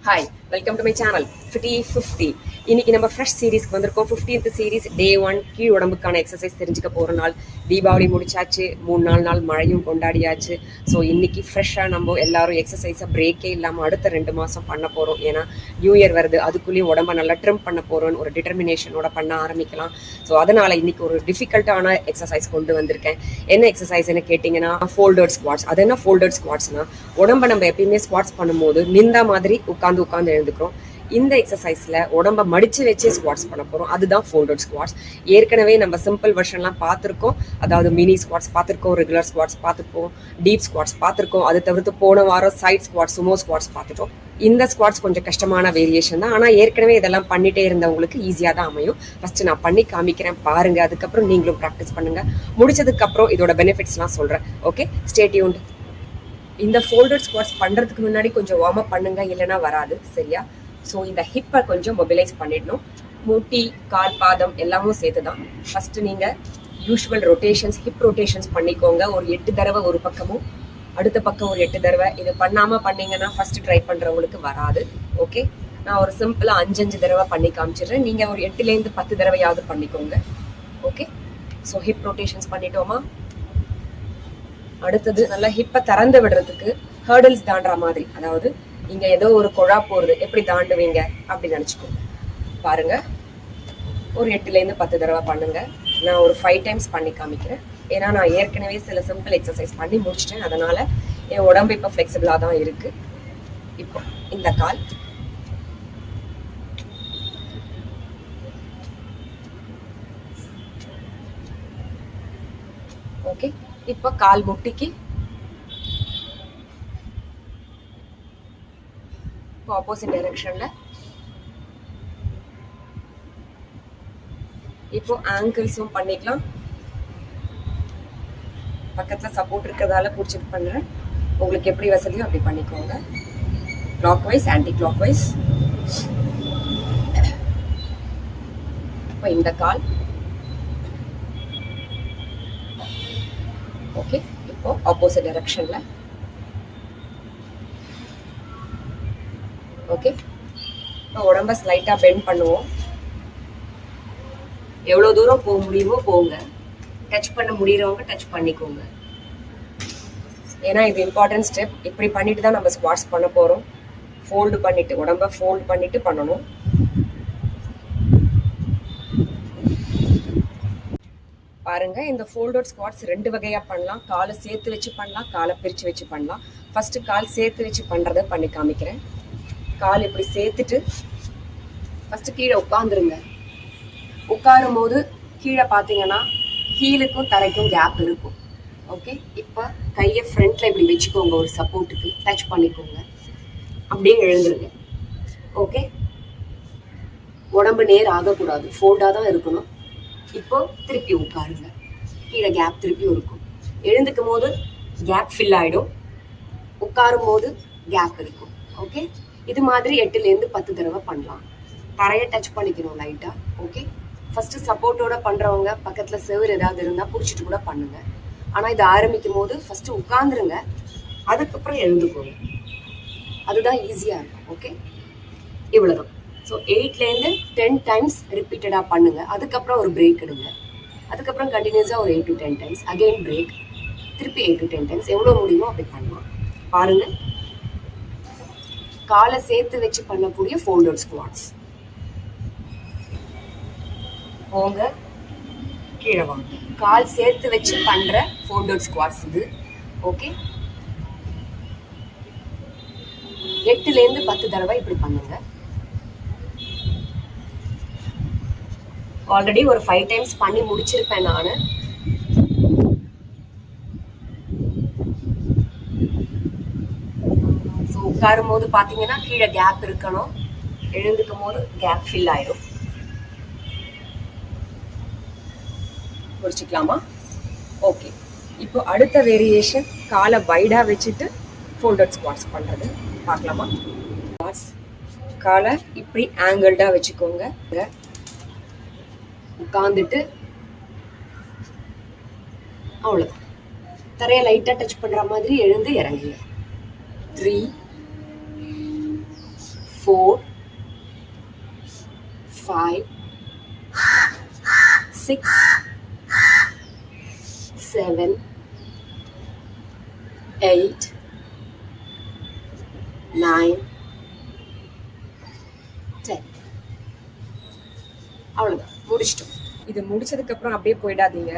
Hi, welcome to my channel Fitty 50. இன்னைக்கு நம்ம fresh சீரீஸ்க்கு வந்திருக்கோம். 15th சீரீஸ் டே 1 கீழ் உடம்புக்கான எக்ஸசைஸ் தெரிஞ்சுக்க போகிற நாள். தீபாவளி முடிச்சாச்சு, 3-4 நாள் மழையும் கொண்டாடியாச்சு. ஸோ இன்னைக்கு ஃப்ரெஷ்ஷாக நம்ம எல்லாரும் எக்ஸசைஸை பிரேக்கே இல்லாமல் அடுத்த 2 மாதம் பண்ண போகிறோம். ஏன்னா நியூ இயர் வருது, அதுக்குள்ளேயும் உடம்ப நல்லா ட்ரிம் பண்ண போகிறோன்னு ஒரு டிட்டர்மினேஷனோட பண்ண ஆரம்பிக்கலாம். ஸோ அதனால் இன்னைக்கு ஒரு டிஃபிகல்ட்டான எக்ஸசைஸ் கொண்டு வந்திருக்கேன். என்ன எக்ஸசைஸ்ன்னு கேட்டிங்கன்னா ஃபோல்டர்ட் ஸ்குவாட்ஸ். அது என்ன ஃபோல்டர்ட் ஸ்குவாட்ஸ்னா, உடம்ப நம்ம எப்பயுமே ஸ்குவாட்ஸ் பண்ணும்போது நிந்தா மாதிரி உட்காந்து எழுந்துக்கிறோம். இந்த எக்ஸசைஸ்ல உடம்ப மடிச்சு வச்சே ஸ்குவாட்ஸ் பண்ண போறோம். அதுதான் ஃபோல்டட் ஸ்குவாட்ஸ். ஏற்கனவே நம்ம சிம்பிள் வெர்ஷன்லாம் பார்த்துருக்கோம். அதாவது மினி ஸ்குவாட்ஸ் பார்த்துருக்கோம், ரெகுலர் ஸ்குவாட்ஸ் பார்த்துருக்கோம், டீப் ஸ்குவாட்ஸ் பார்த்துருக்கோம். அது தவிர்த்து போன வாரம் சைட் ஸ்குவாட்ஸ், சுமோ ஸ்குவாட்ஸ் பார்த்துட்டோம். இந்த ஸ்குவாட்ஸ் கொஞ்சம் கஷ்டமான வேரியேஷன் தான். ஆனால் ஏற்கனவே இதெல்லாம் பண்ணிட்டே இருந்தவங்களுக்கு ஈஸியாக தான் அமையும். ஃபர்ஸ்ட் நான் பண்ணி காமிக்கிறேன், பாருங்க. அதுக்கப்புறம் நீங்களும் ப்ராக்டிஸ் பண்ணுங்க. முடிச்சதுக்கு அப்புறம் இதோட பெனிஃபிட்ஸ்லாம் சொல்றேன். Okay, stay tuned. இந்த ஃபோல்டட் ஸ்குவாட்ஸ் பண்றதுக்கு முன்னாடி கொஞ்சம் வார்ம் அப் பண்ணுங்க, இல்லைன்னா வராது. சரியா? ஸோ இந்த ஹிப்பை கொஞ்சம் மொபிலைஸ் பண்ணிடணும். முட்டி, கால், பாதம் எல்லாமும் சேர்த்து தான். ஃபர்ஸ்ட் நீங்க யூஷுவல் ரொட்டேஷன்ஸ், ஹிப் ரொட்டேஷன்ஸ் பண்ணிக்கோங்க. ஒரு 8 தடவை ஒரு பக்கமும், அடுத்த பக்கம் ஒரு 8 தடவை. இது பண்ணாம பண்ணீங்கன்னா ஃபர்ஸ்ட் ட்ரை பண்றவங்களுக்கு வராது. ஓகே, நான் ஒரு சிம்பிளா 5 தடவை பண்ணி காமிச்சிடுறேன். நீங்க ஒரு 8லேருந்து 10 தடவையாவது பண்ணிக்கோங்க. ஓகே, ஸோ ஹிப் ரொட்டேஷன்ஸ் பண்ணிட்டோமா? அடுத்தது நல்லா ஹிப்பை திறந்து விடுறதுக்கு ஹர்டில்ஸ் தாண்டுற மாதிரி, அதாவது இங்க ஏதோ ஒரு குழா போறது, எப்படி தாண்டுவீங்க அப்படி நினைச்சுக்கோ. பாருங்க, ஒரு 8லேருந்து 10 தடவை பண்ணுங்க. நான் ஒரு 5 டைம்ஸ் பண்ணி காமிக்கிறேன். ஏன்னா நான் ஏற்கனவே சில சிம்பிள் எக்ஸசைஸ் பண்ணி முடிச்சிட்டேன். அதனால என் உடம்பு இப்போ ஃபிளெக்சிபிளா தான் இருக்கு. இப்போ இந்த கால், ஓகே. இப்போ கால் முட்டிக்கு ஆப்போசிட் டைரக்ஷன்ல. இப்போ ஆங்கிள்ஸும் பண்ணிக்கலாம். பக்கத்துல சப்போர்ட் இருக்கிறதால பிடிச்சிட்டு பண்றேன். உங்களுக்கு எப்படி வசதியோ அப்படி பண்ணிக்கோங்க. Clockwise, anticlockwise. இப்போ இந்த கால், ஓகே. இப்போ ஆப்போசிட் டைரக்ஷன்ல. ஓகே, இப்போ உடம்ப ஸ்லைட்டா பெண்ட் பண்ணுவோம். எவ்வளவு தூரம் போக முடியுமோ போங்க. டச் பண்ண முடியறவங்க டச் பண்ணிக்கோங்க. ஏன்னா இது இம்பார்ட்டன்ட் ஸ்டெப். இப்படி பண்ணிட்டு தான் நம்ம ஸ்குவாட்ஸ் பண்ண போறோம். ஃபோல்டு பண்ணிட்டு, உடம்ப ஃபோல்டு பண்ணிட்டு பண்ணணும். பாருங்க, இந்த ஃபோல்டட் ஸ்குவாட்ஸ் 2 வகையா பண்ணலாம். காலை சேர்த்து வச்சு பண்ணலாம், காலை பிரிச்சு வச்சு பண்ணலாம். ஃபர்ஸ்ட் கால் சேர்த்து வச்சு பண்றதை பண்ணி காமிக்கிறேன். கால் இப்படி சேர்த்துட்டு ஃபர்ஸ்ட் கீழே உட்காந்துருங்க. உட்காரும் போது கீழே பார்த்தீங்கன்னா ஹீலுக்கும் தரைக்கும் கேப் இருக்கும். ஓகே, இப்போ கையை ஃப்ரண்ட்ல இப்படி வச்சுக்கோங்க, ஒரு சப்போர்ட்டுக்கு டச் பண்ணிக்கோங்க. அப்படியே எழுந்துருங்க. ஓகே, உடம்பு நேர் ஆகக்கூடாது, ஃபோல்டாக தான் இருக்கணும். இப்போ திருப்பி உட்காருங்க. கீழே கேப் திருப்பியும் இருக்கும். எழுந்துக்கும் போது கேப் ஃபில் ஆகிடும், உட்காரும் போது கேப் இருக்கும். ஓகே, இது மாதிரி 8லேருந்து 10 தடவை பண்ணலாம். தரையை டச் பண்ணிக்கணும் லைட்டா. ஓகே, ஃபர்ஸ்ட் சப்போர்ட்டோட பண்றவங்க பக்கத்துல செவர் ஏதாவது இருந்தா புடிச்சிட்டு கூட பண்ணுங்க. ஆனா இது ஆரம்பிக்கும் போது ஃபர்ஸ்ட் உட்காந்துருங்க, அதுக்கப்புறம் எழுந்துக்கோங்க. அதுதான் ஈஸியா இருக்கும். ஓகே, இவ்வளவுதான். ஸோ 8லேருந்து 10 டைம்ஸ் ரிப்பீட்டடா பண்ணுங்க. அதுக்கப்புறம் ஒரு பிரேக் எடுங்க. அதுக்கப்புறம் கண்டினியூஸா ஒரு 8 to 10 டைம்ஸ், அகெயின் பிரேக், திருப்பி 8 to 10 டைம்ஸ். எவ்வளவு முடியுமோ அப்படி பண்ணலாம். பாருங்க, காலை சேர்த்து வச்சு பண்ணக்கூடிய ஃபோல்டட் ஸ்குவாட்ஸ். போங்க, கீழே வாங்க. கால் சேர்த்து வச்சு பண்ற ஃபோல்டட் ஸ்குவாட்ஸ் இது. ஓகே, 8லேருந்து 10 தடவை இப்படி பண்ணுங்க. ஆல்ரெடி ஒரு 5 டைம்ஸ் பண்ணி முடிச்சிருப்பேன் நானு. உட்காரும் போது பாத்தீங்கன்னா கீழே கேப் இருக்கணும், எழுந்துக்கும் போது கேப் ஃபில் ஆயிடும். முடிச்சுக்கலாமா? ஓகே, இப்போ அடுத்த வேரியேஷன் காலை வைடா வச்சுட்டு ஃபோல்டட் ஸ்குவாட்ஸ் பண்றது பார்க்கலாமா? காலை இப்படி ஆங்கிள்டா வச்சுக்கோங்க. உட்காந்துட்டு அவ்வளவுதான். தரையை லைட்டா டச் பண்ற மாதிரி எழுந்து இறங்குங்க. 3, 4 5 6 7 8 9 10. அவ்வளோதான், முடிச்சிட்டோம். இது முடிச்சதுக்கப்புறம் அப்படியே போயிடாதீங்க,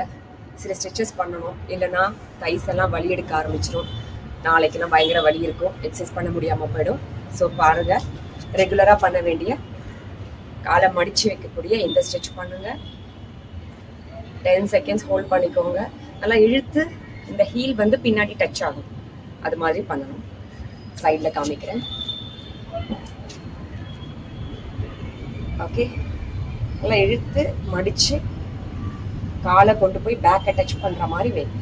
சில ஸ்ட்ரெச்சஸ் பண்ணணும். இல்லைன்னா தைஸ் எல்லாம் வலி எடுக்க ஆரம்பிச்சிடும். நாளைக்கெல்லாம் பயங்கர வலி இருக்கும், எக்ஸசைஸ் பண்ண முடியாமல் போயிடும். ஸோ பாருங்கள், ரெகுலராக பண்ண வேண்டிய காலை மடித்து வைக்கக்கூடிய இந்த ஸ்ட்ரெச் பண்ணுங்கள். 10 செகண்ட்ஸ் ஹோல்ட் பண்ணிக்கோங்க. நல்லா இழுத்து இந்த ஹீல் வந்து பின்னாடி டச் ஆகும், அது மாதிரி பண்ணணும். சைடில் காமிக்கிறேன். ஓகே, நல்லா இழுத்து மடித்து காலை கொண்டு போய் பேக்கை டச் பண்ணுற மாதிரி வைங்க.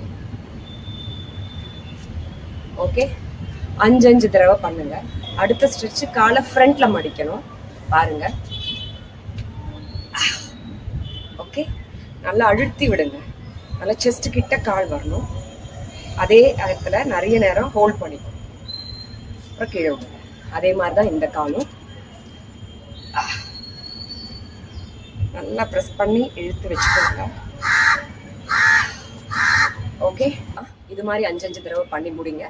ஓகே, 5 தடவை பண்ணுங்க. அடுத்த ஸ்ட்ரெச்சு காலை ஃப்ரண்ட்ல மடிக்கணும். பாருங்க. ஓகே, நல்லா அழுத்தி விடுங்க. நல்லா செஸ்ட் கிட்ட கால் வரணும். அதே இடத்துல நிறைய நேரம் ஹோல்ட் பண்ணிக்கணும். அப்புறம் கீழே விடுங்க. அதே மாதிரி தான் இந்த காலும். நல்லா ப்ரெஸ் பண்ணி இழுத்து வச்சுக்கோங்க. ஓகே, இது மாதிரி 5 தடவை பண்ணி முடிங்க.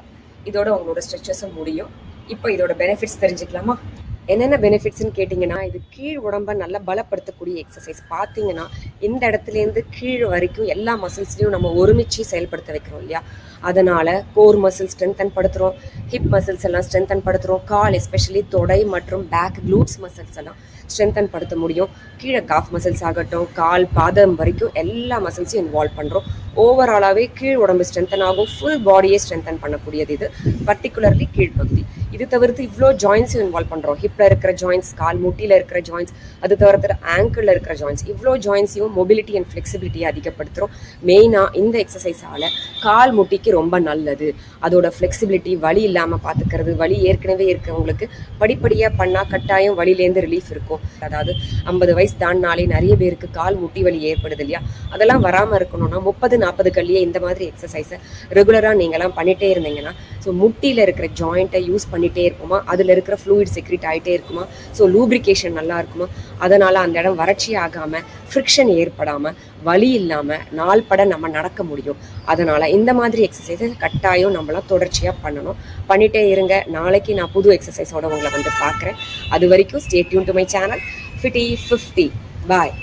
இதோட உங்களோட ஸ்ட்ரெச்சஸும் முடியும். இப்போ இதோட பெனிஃபிட்ஸ் தெரிஞ்சுக்கலாமா? என்னென்ன பெனிஃபிட்ஸ்ன்னு கேட்டிங்கன்னா, இது கீழ் உடம்பை நல்லா பலப்படுத்தக்கூடிய எக்ஸசைஸ். பார்த்தீங்கன்னா இந்த இடத்துலேருந்து கீழ் வரைக்கும் எல்லா மசில்ஸ்லையும் நம்ம ஒருமிச்சு செயல்படுத்த வைக்கிறோம் இல்லையா? அதனால் கோர் மசில் ஸ்ட்ரென்தன் படுத்துகிறோம், ஹிப் மசில்ஸ் எல்லாம் ஸ்ட்ரென்தன் படுத்துகிறோம், கால் எஸ்பெஷலி தொடை மற்றும் பேக் க்ளூட்ஸ் மசில்ஸ் எல்லாம் ஸ்ட்ரென்தன் படுத்த முடியும். கீழே காஃப் மசில்ஸ் ஆகட்டும், கால் பாதம் வரைக்கும் எல்லா மசில்ஸையும் இன்வால்வ் பண்ணுறோம். ஓவராலாகவே கீழ் உடம்பு ஸ்ட்ரென்தன் ஆகும். ஃபுல் பாடியே ஸ்ட்ரென்தன் பண்ணக்கூடியது இது, பர்டிகுலர்லி கீழ்ப்பகுதி. இது தவிர்த்து இவ்வளோ ஜாயின்ஸும் இன்வால்வ் பண்ணுறோம். ஹிப்பில் இருக்கிற ஜாயின்ஸ், கால் முட்டியில் இருக்கிற ஜாயின்ஸ், அது தவிர்த்து ஆங்கிளில் இருக்கிற ஜாயின்ஸ், இவ்வளோ ஜாயின்ஸையும் மொபிலிட்டி அண்ட் ஃப்ளெக்சிபிலிட்டியை அதிகப்படுத்துகிறோம். மெயினாக இந்த எக்ஸசைஸால் கால் முட்டிக்கு ரொம்ப நல்லது. அதோட ஃப்ளெக்சிபிலிட்டி, வலி இல்லாமல் பார்த்துக்கிறது. வலி ஏற்கனவே இருக்கிறவங்களுக்கு படிப்படியாக பண்ணால் கட்டாயம் வலியிலேருந்து ரிலீஃப் இருக்கும். அதாவது 50 வயசு தாண்டினாலே நிறைய பேருக்கு கால் முட்டி வலி ஏற்படுது இல்லையா? அதெல்லாம் வராமல் இருக்கணும்னா 30-40 கல்லியே இந்த மாதிரி எக்ஸசைஸை ரெகுலராக நீங்கள்லாம் பண்ணிகிட்டே இருந்தீங்கன்னா, ஸோ முட்டியில் இருக்கிற ஜாயிண்ட்டை யூஸ் பண்ணிகிட்டே இருக்குமா, அதில் இருக்கிற ஃப்ளூயிட் செக்ரீட் ஆகிட்டே இருக்குமா, ஸோ லூப்ரிகேஷன் நல்லா இருக்குமா, அதனால் அந்த இடம் வறட்சி ஆகாமல், ஃப்ரிக்ஷன் ஏற்படாமல், வலி இல்லாமல் நாள் பட நம்ம நடக்க முடியும். அதனால் இந்த மாதிரி எக்ஸசைஸை கட்டாயம் நம்மளாம் தொடர்ச்சியாக பண்ணணும். பண்ணிகிட்டே இருங்க. நாளைக்கு நான் புது எக்ஸசைஸோடு உங்களை வந்து பார்க்குறேன். அது வரைக்கும் stay tune to my channel FITTY50. Bye.